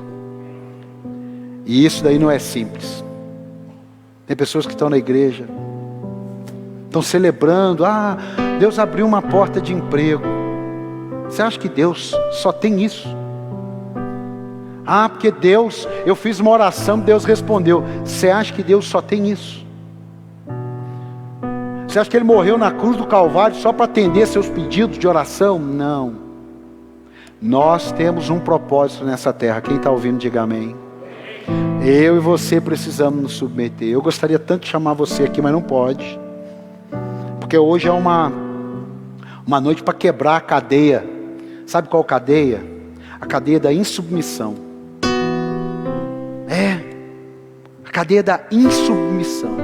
E isso daí não é simples. Tem pessoas que estão na igreja, estão celebrando, Deus abriu uma porta de emprego. Você acha que Deus só tem isso? Porque Deus, eu fiz uma oração, Deus respondeu. Você acha que Deus só tem isso? Você acha que Ele morreu na cruz do Calvário só para atender seus pedidos de oração? Não. Nós temos um propósito nessa terra. Quem está ouvindo, diga amém. Eu e você precisamos nos submeter. Eu gostaria tanto de chamar você aqui, mas não pode. Porque hoje é uma noite para quebrar a cadeia. Sabe qual cadeia? A cadeia da insubmissão. A cadeia da insubmissão.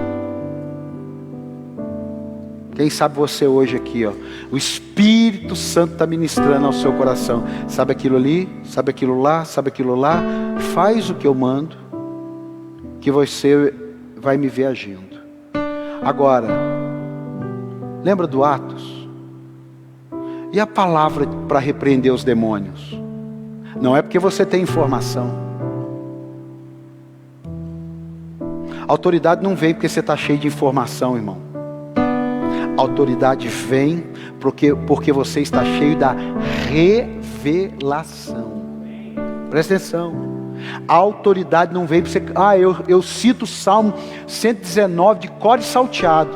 Quem sabe você hoje aqui, o Espírito Santo está ministrando ao seu coração. Sabe aquilo ali? Sabe aquilo lá? Sabe aquilo lá? Faz o que eu mando, que você vai me ver agindo. Agora, lembra do Atos? E a palavra para repreender os demônios? Não é porque você tem informação. A autoridade não vem porque você está cheio de informação, irmão. A autoridade vem porque você está cheio da revelação. Presta atenção. A autoridade não vem para você... eu cito o Salmo 119 de cor e salteado.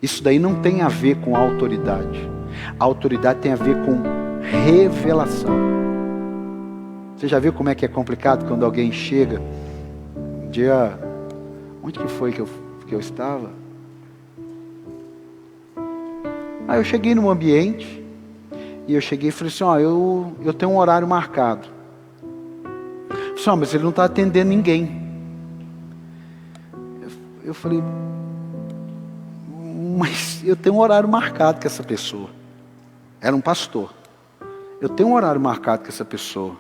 Isso daí não tem a ver com a autoridade. A autoridade tem a ver com revelação. Você já viu como é que é complicado quando alguém chega? Um dia... Onde que foi que eu estava? Eu cheguei num ambiente e eu cheguei e falei assim, eu tenho um horário marcado. Eu falei, mas ele não está atendendo ninguém. Eu falei, mas eu tenho um horário marcado com essa pessoa. Era um pastor. Eu tenho um horário marcado com essa pessoa.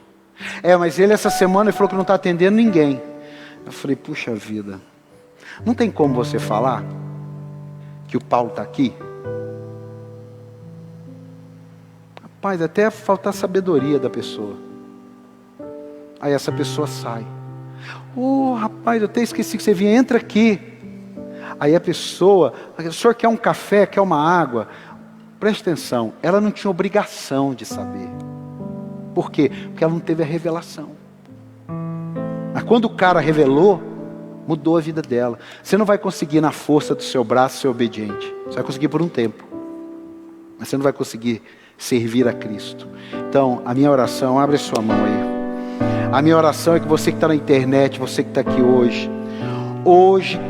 Mas ele essa semana ele falou que não está atendendo ninguém. Eu falei, puxa vida. Não tem como você falar que o Paulo está aqui? Rapaz, até faltar sabedoria da pessoa. Aí essa pessoa sai. Rapaz, eu até esqueci que você vinha, entra aqui. Aí a pessoa, o senhor quer um café, quer uma água? Preste atenção, ela não tinha obrigação de saber. Por quê? Porque ela não teve a revelação. Mas quando o cara revelou, mudou a vida dela. Você não vai conseguir na força do seu braço ser obediente. Você vai conseguir por um tempo. Mas você não vai conseguir servir a Cristo. Então, a minha oração, abre a sua mão aí. A minha oração é que você que está na internet, você que está aqui hoje,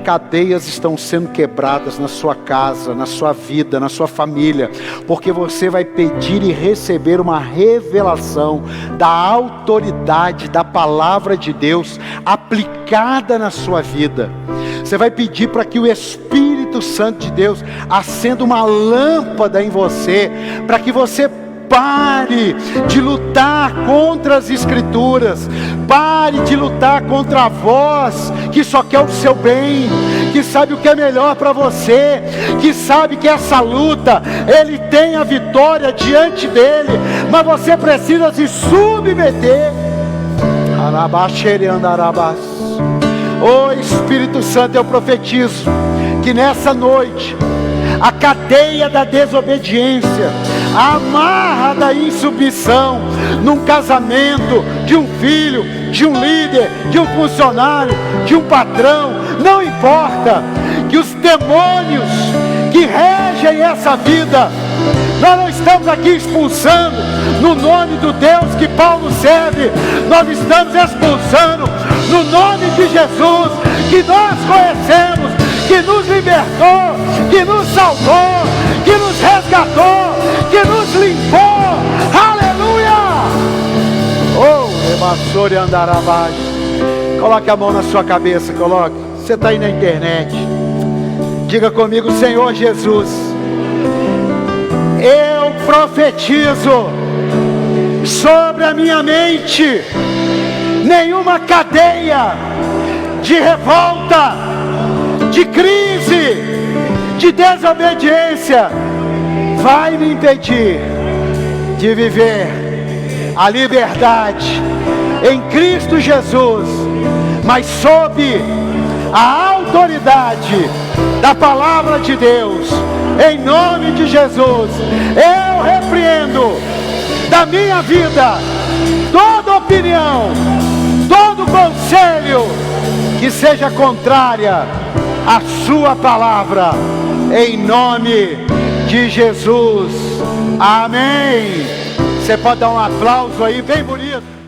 cadeias estão sendo quebradas na sua casa, na sua vida, na sua família, porque você vai pedir e receber uma revelação da autoridade da palavra de Deus aplicada na sua vida. Você vai pedir para que o Espírito Santo de Deus acenda uma lâmpada em você, para que você Pare de lutar contra as Escrituras. Pare de lutar contra a voz que só quer o seu bem, que sabe o que é melhor para você, que sabe que essa luta, ele tem a vitória diante dele, mas você precisa se submeter. Oh Espírito Santo, eu profetizo que nessa noite a cadeia da desobediência, a amarra da insubmissão num casamento, de um filho, de um líder, de um funcionário, de um patrão, não importa, que os demônios que regem essa vida, nós não estamos aqui expulsando no nome do Deus que Paulo serve, nós estamos expulsando no nome de Jesus, que nós conhecemos, que nos libertou, que nos salvou, que nos resgatou, que nos limpou. Aleluia! Oh, Ebassore andará abaixo. Coloque a mão na sua cabeça, coloque. Você está aí na internet. Diga comigo: Senhor Jesus, eu profetizo sobre a minha mente nenhuma cadeia de revolta, de crise, de desobediência vai me impedir de viver a liberdade em Cristo Jesus, mas sob a autoridade da palavra de Deus. Em nome de Jesus, eu repreendo da minha vida toda opinião, todo conselho que seja contrária à sua palavra, em nome de Jesus. Amém. Você pode dar um aplauso aí bem bonito.